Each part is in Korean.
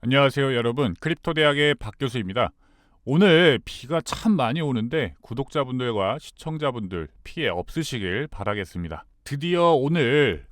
안녕하세요 여러분, 크립토대학의 박교수입니다. 오늘 비가 참 많이 오는데 구독자분들과 시청자분들 피해 없으시길 바라겠습니다. 드디어 오늘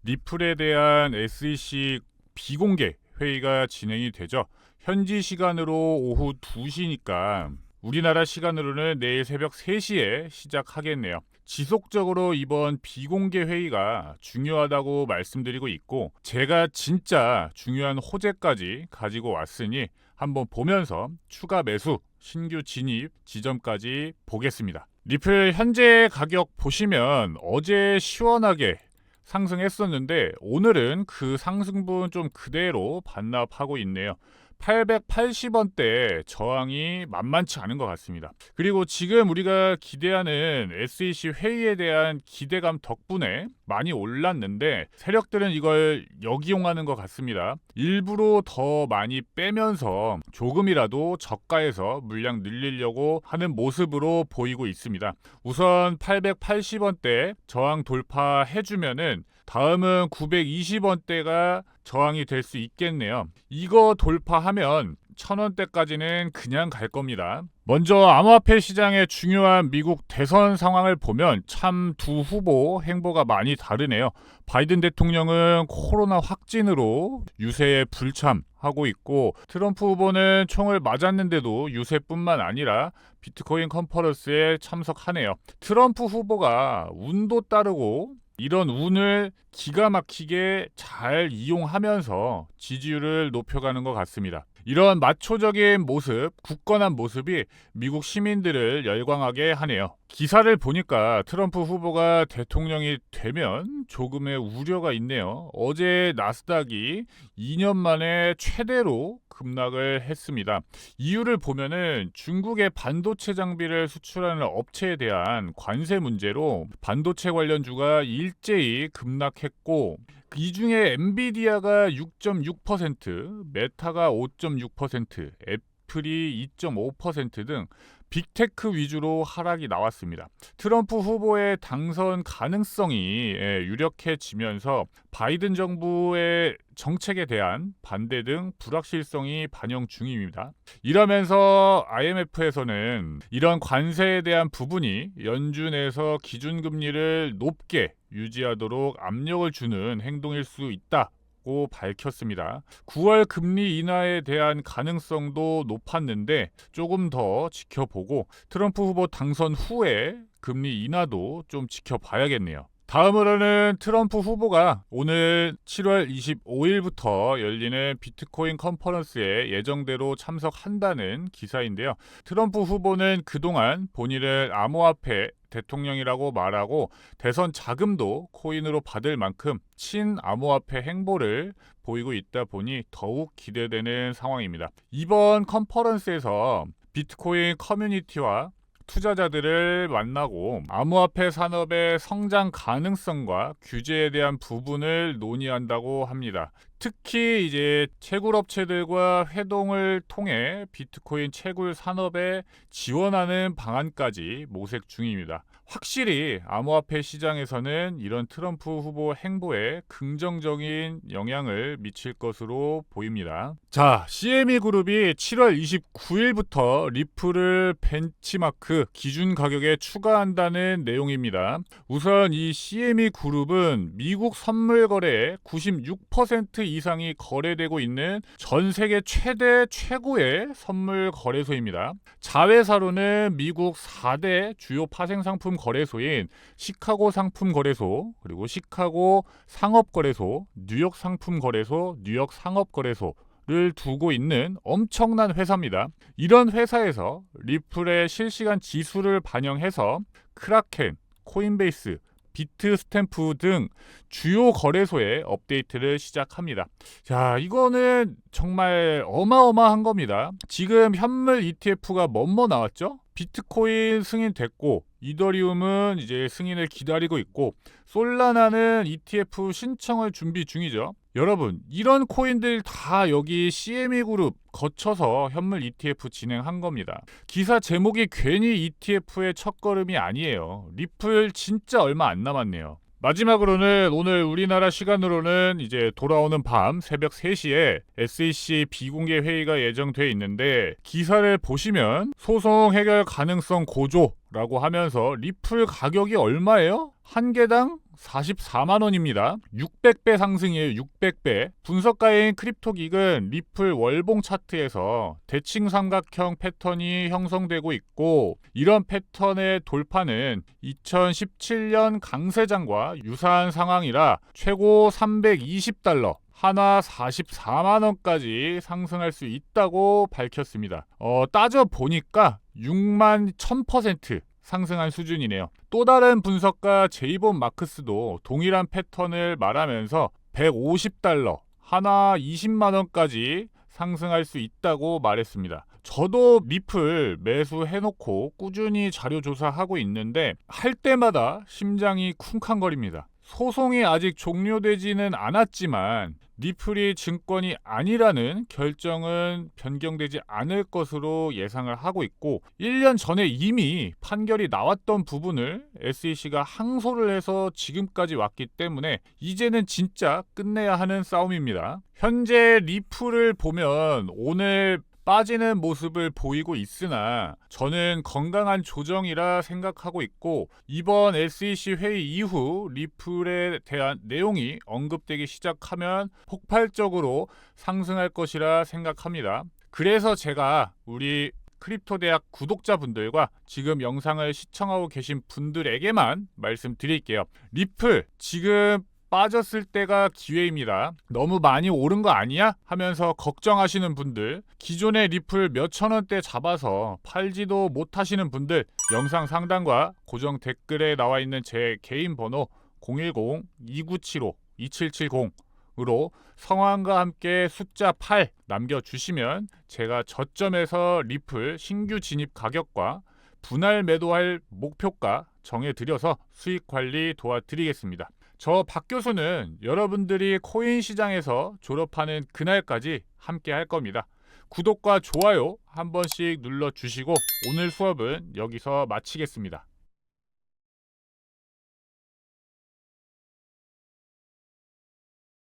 리플에 대한 SEC 비공개 회의가 진행이 되죠. 현지 시간으로 오후 2시니까 우리나라 시간으로는 내일 새벽 3시에 시작하겠네요. 지속적으로 이번 비공개 회의가 중요하다고 말씀드리고 있고, 제가 진짜 중요한 호재까지 가지고 왔으니 한번 보면서 추가 매수, 신규 진입 지점까지 보겠습니다. 리플 현재 가격 보시면 어제 시원하게 상승했었는데 오늘은 그 상승분 좀 그대로 반납하고 있네요. 880원대 저항이 만만치 않은 것 같습니다. 그리고 지금 우리가 기대하는 SEC 회의에 대한 기대감 덕분에 많이 올랐는데 세력들은 이걸 역이용하는 것 같습니다. 일부러 더 많이 빼면서 조금이라도 저가에서 물량 늘리려고 하는 모습으로 보이고 있습니다. 우선 880원대 저항 돌파해주면은 다음은 920원대가 저항이 될 수 있겠네요. 이거 돌파하면 1000원대까지는 그냥 갈 겁니다. 먼저 암호화폐 시장의 중요한 미국 대선 상황을 보면 참 두 후보 행보가 많이 다르네요. 바이든 대통령은 코로나 확진으로 유세에 불참하고 있고, 트럼프 후보는 총을 맞았는데도 유세뿐만 아니라 비트코인 컨퍼런스에 참석하네요. 트럼프 후보가 운도 따르고 이런 운을 기가 막히게 잘 이용하면서 지지율을 높여가는 것 같습니다. 이런 마초적인 모습, 굳건한 모습이 미국 시민들을 열광하게 하네요. 기사를 보니까 트럼프 후보가 대통령이 되면 조금의 우려가 있네요. 어제 나스닥이 2년 만에 최대로 급락을 했습니다. 이유를 보면은 중국의 반도체 장비를 수출하는 업체에 대한 관세 문제로 반도체 관련주가 일제히 급락했고, 이 중에 엔비디아가 6.6%, 메타가 5.6%, 애플이 2.5% 등 빅테크 위주로 하락이 나왔습니다. 트럼프 후보의 당선 가능성이 유력해지면서 바이든 정부의 정책에 대한 반대 등 불확실성이 반영 중입니다. 이러면서 IMF에서는 이런 관세에 대한 부분이 연준에서 기준금리를 높게 유지하도록 압력을 주는 행동일 수 있다 고 밝혔습니다. 9월 금리 인하에 대한 가능성도 높았는데 조금 더 지켜보고 트럼프 후보 당선 후에 금리 인하도 좀 지켜봐야겠네요. 다음으로는 트럼프 후보가 오늘 7월 25일부터 열리는 비트코인 컨퍼런스에 예정대로 참석한다는 기사인데요. 트럼프 후보는 그동안 본인을 암호화폐 대통령이라고 말하고 대선 자금도 코인으로 받을 만큼 친암호화폐 행보를 보이고 있다 보니 더욱 기대되는 상황입니다. 이번 컨퍼런스에서 비트코인 커뮤니티와 투자자들을 만나고 암호화폐 산업의 성장 가능성과 규제에 대한 부분을 논의한다고 합니다. 특히 이제 채굴업체들과 회동을 통해 비트코인 채굴 산업에 지원하는 방안까지 모색 중입니다. 확실히 암호화폐 시장에서는 이런 트럼프 후보 행보에 긍정적인 영향을 미칠 것으로 보입니다. 자, CME 그룹이 7월 29일부터 리플을 벤치마크 기준 가격에 추가한다는 내용입니다. 우선 이 CME 그룹은 미국 선물 거래의 96% 이상이 거래되고 있는 전 세계 최대 최고의 선물 거래소입니다. 자회사로는 미국 4대 주요 파생 상품 거래소인 시카고 상품 거래소, 그리고 시카고 상업 거래소, 뉴욕 상품 거래소, 뉴욕 상업 거래소 를 두고 있는 엄청난 회사입니다. 이런 회사에서 리플의 실시간 지수를 반영해서 크라켄, 코인베이스, 비트스탬프 등 주요 거래소에 업데이트를 시작합니다. 자, 이거는 정말 어마어마한 겁니다. 지금 현물 ETF가 뭐뭐 나왔죠? 비트코인 승인됐고, 이더리움은 이제 승인을 기다리고 있고, 솔라나는 ETF 신청을 준비 중이죠. 여러분, 이런 코인들 다 여기 CME 그룹 거쳐서 현물 ETF 진행한 겁니다. 기사 제목이 괜히 ETF의 첫걸음이 아니에요. 리플 진짜 얼마 안 남았네요. 마지막으로는 오늘 우리나라 시간으로는 이제 돌아오는 밤 새벽 3시에 SEC 비공개 회의가 예정돼 있는데, 기사를 보시면 소송 해결 가능성 고조라고 하면서 리플 가격이 얼마예요? 한 개당 44만 원입니다. 600배 상승이에요. 600배. 분석가인 크립토긱은 리플 월봉 차트에서 대칭 삼각형 패턴이 형성되고 있고, 이런 패턴의 돌파는 2017년 강세장과 유사한 상황이라 최고 320달러, 한화 44만 원까지 상승할 수 있다고 밝혔습니다. 따져 보니까 6만 1000% 상승한 수준이네요. 또 다른 분석가 제이본 마크스도 동일한 패턴을 말하면서 150달러, 한화 20만 원까지 상승할 수 있다고 말했습니다. 저도 리플 매수해놓고 꾸준히 자료 조사하고 있는데, 할 때마다 심장이 쿵쾅거립니다. 소송이 아직 종료되지는 않았지만 리플이 증권이 아니라는 결정은 변경되지 않을 것으로 예상을 하고 있고, 1년 전에 이미 판결이 나왔던 부분을 SEC가 항소를 해서 지금까지 왔기 때문에 이제는 진짜 끝내야 하는 싸움입니다. 현재 리플을 보면 오늘 빠지는 모습을 보이고 있으나 저는 건강한 조정이라 생각하고 있고, 이번 SEC 회의 이후 리플에 대한 내용이 언급되기 시작하면 폭발적으로 상승할 것이라 생각합니다. 그래서 제가 우리 크립토대학 구독자분들과 지금 영상을 시청하고 계신 분들에게만 말씀드릴게요. 리플 지금 빠졌을 때가 기회입니다. 너무 많이 오른 거 아니야? 하면서 걱정하시는 분들, 기존의 리플 몇천 원대 잡아서 팔지도 못하시는 분들, 영상 상단과 고정 댓글에 나와 있는 제 개인 번호 010-2975-2770으로 성함과 함께 숫자 8 남겨주시면 제가 저점에서 리플 신규 진입 가격과 분할 매도할 목표가 정해드려서 수익 관리 도와드리겠습니다. 저 박 교수는 여러분들이 코인 시장에서 졸업하는 그날까지 함께 할 겁니다. 구독과 좋아요 한 번씩 눌러주시고 오늘 수업은 여기서 마치겠습니다.